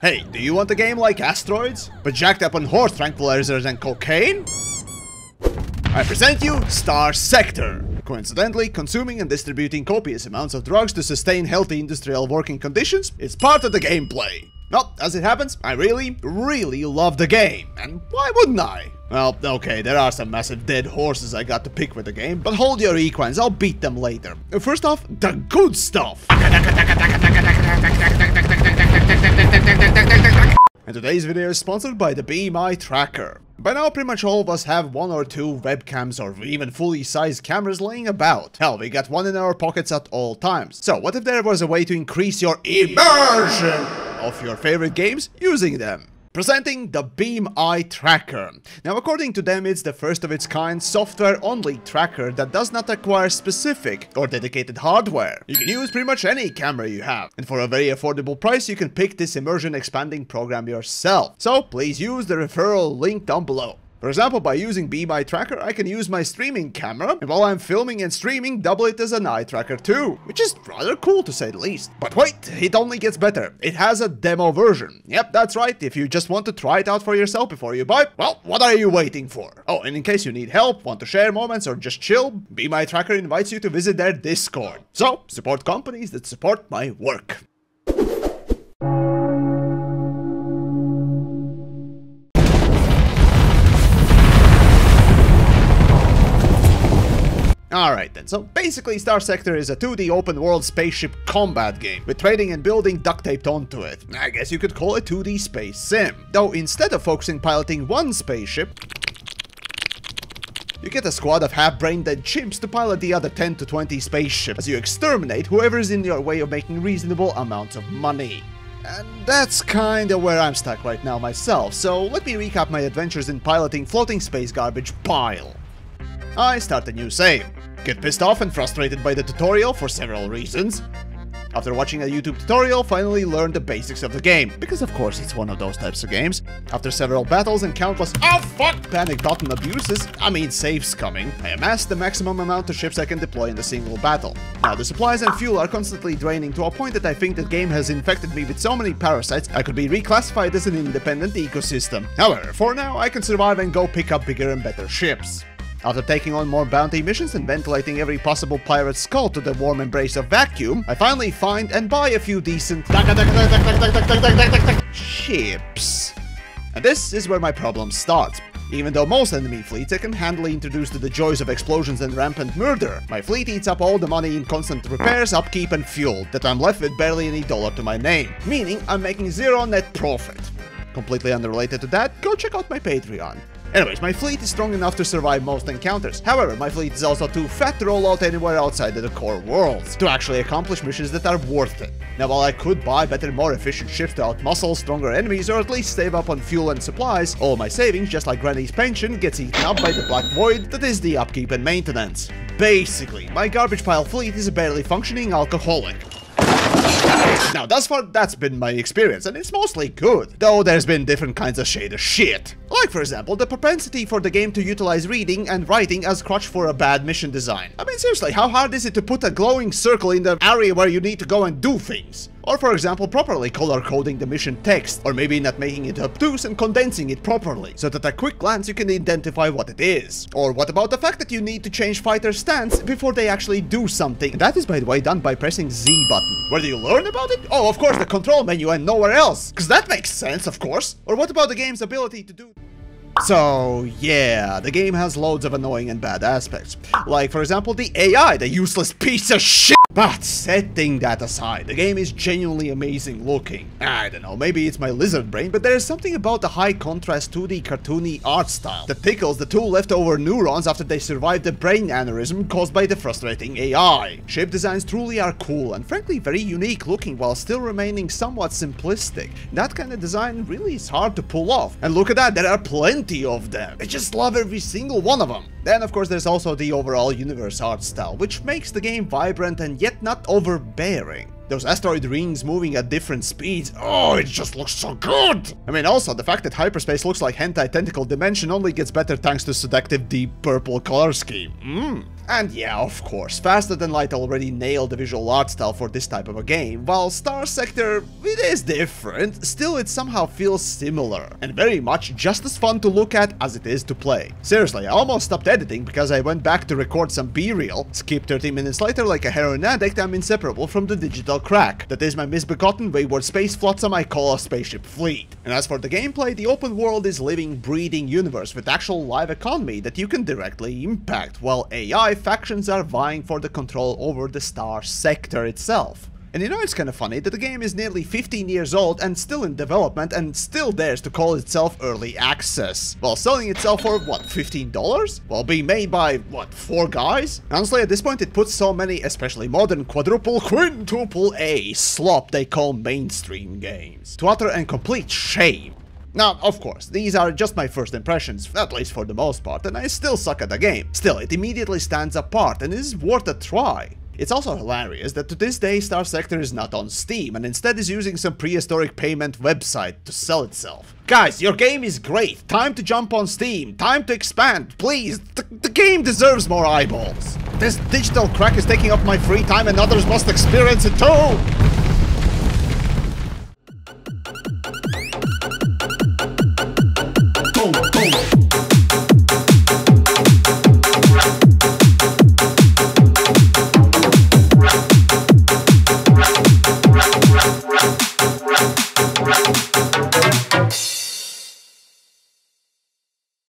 Hey, do you want a game like Asteroids, but jacked up on horse tranquilizers and cocaine? I present you Starsector. Coincidentally, consuming and distributing copious amounts of drugs to sustain healthy industrial working conditions is part of the gameplay. Well, as it happens, I really love the game, and why wouldn't I? Well, okay, there are some massive dead horses I got to pick with the game, but hold your equines, I'll beat them later. First off, the good stuff! And today's video is sponsored by the Be My Tracker. By now, pretty much all of us have one or two webcams or even fully sized cameras laying about. Hell, we got one in our pockets at all times. So what if there was a way to increase your immersion of your favorite games using them? Presenting the Be My Tracker. Now, according to them, it's the first of its kind software-only tracker that does not acquire specific or dedicated hardware. You can use pretty much any camera you have, and for a very affordable price, you can pick this immersion-expanding program yourself. So, please use the referral link down below. For example, by using Be My Tracker, I can use my streaming camera, and while I'm filming and streaming, double it as an eye tracker too, which is rather cool to say the least. But wait, it only gets better. It has a demo version. Yep, that's right. If you just want to try it out for yourself before you buy, well, what are you waiting for? Oh, and in case you need help, want to share moments, or just chill, Be My Tracker invites you to visit their Discord. So, support companies that support my work. Alright then, so basically Starsector is a 2D open world spaceship combat game, with trading and building duct taped onto it. I guess you could call it 2D space sim. Though instead of focusing piloting one spaceship, you get a squad of half-brain dead chimps to pilot the other 10 to 20 spaceships as you exterminate whoever's in your way of making reasonable amounts of money. And that's kinda where I'm stuck right now myself, so let me recap my adventures in piloting floating space garbage pile. I start a new save. Get pissed off and frustrated by the tutorial for several reasons. After watching a YouTube tutorial, finally learn the basics of the game, because of course it's one of those types of games. After several battles and countless panic button abuses, saves coming, I amassed the maximum amount of ships I can deploy in a single battle. Now the supplies and fuel are constantly draining to a point that I think the game has infected me with so many parasites I could be reclassified as an independent ecosystem. However, for now I can survive and go pick up bigger and better ships. After taking on more bounty missions and ventilating every possible pirate's skull to the warm embrace of vacuum, I finally find and buy a few decent ships. And this is where my problem starts. Even though most enemy fleets I can handily introduce to the joys of explosions and rampant murder, my fleet eats up all the money in constant repairs, upkeep and fuel, that I'm left with barely any dollar to my name, meaning I'm making zero net profit. Completely unrelated to that, go check out my Patreon. Anyways, my fleet is strong enough to survive most encounters. However, my fleet is also too fat to roll out anywhere outside of the core worlds to actually accomplish missions that are worth it. Now, while I could buy better, more efficient ships to outmuscle stronger enemies or at least save up on fuel and supplies, all my savings, just like Granny's pension, gets eaten up by the black void that is the upkeep and maintenance. Basically, my garbage pile fleet is a barely functioning alcoholic. Now, thus far, that's been my experience, and it's mostly good, though there's been different kinds of shade of shit. Like, for example, the propensity for the game to utilize reading and writing as crutch for a bad mission design. Seriously, how hard is it to put a glowing circle in the area where you need to go and do things? Or, for example, properly color-coding the mission text, or maybe not making it obtuse and condensing it properly, so that at a quick glance you can identify what it is. Or what about the fact that you need to change fighters' stance before they actually do something? And that is, by the way, done by pressing Z button. Where do you learn about it? Oh, of course, the control menu and nowhere else. Cause that makes sense, of course. Or what about the game's ability to do... So, yeah, the game has loads of annoying and bad aspects. Like, for example, the AI, the useless piece of shit. But setting that aside, the game is genuinely amazing looking. I don't know, maybe it's my lizard brain, but there is something about the high contrast 2D cartoony art style that tickles the two leftover neurons after they survive the brain aneurysm caused by the frustrating AI. Ship designs truly are cool and frankly very unique looking while still remaining somewhat simplistic. That kind of design really is hard to pull off. And look at that, there are plenty of them. I just love every single one of them. Then of course there's also the overall universe art style, which makes the game vibrant and yet not overbearing. Those asteroid rings moving at different speeds, oh, it just looks so good! Also the fact that hyperspace looks like hentai tentacle dimension only gets better thanks to seductive deep purple color scheme. And yeah, of course, Faster Than Light already nailed the visual art style for this type of a game, while Starsector, it is different, still it somehow feels similar, and very much just as fun to look at as it is to play. Seriously, I almost stopped editing because I went back to record some B-reel, skipped 30 minutes later like a heroin addict. I'm inseparable from the digital crack. That is my misbegotten wayward space flotsam I call a spaceship fleet. And as for the gameplay, the open world is living, breathing universe with actual live economy that you can directly impact, while AI factions are vying for the control over the Starsector itself. And you know, it's kinda funny that the game is nearly 15 years old and still in development and still dares to call itself early access, while selling itself for, what, $15? While being made by, what, 4 guys? Honestly, at this point it puts so many, especially modern quintuple A slop they call mainstream games to utter and complete shame. Now, of course, these are just my first impressions, at least for the most part, and I still suck at the game. Still, it immediately stands apart and is worth a try. It's also hilarious that to this day Starsector is not on Steam and instead is using some prehistoric payment website to sell itself. Guys, your game is great. Time to jump on Steam. Time to expand. Please, the game deserves more eyeballs. This digital crack is taking up my free time and others must experience it too. Boom, boom.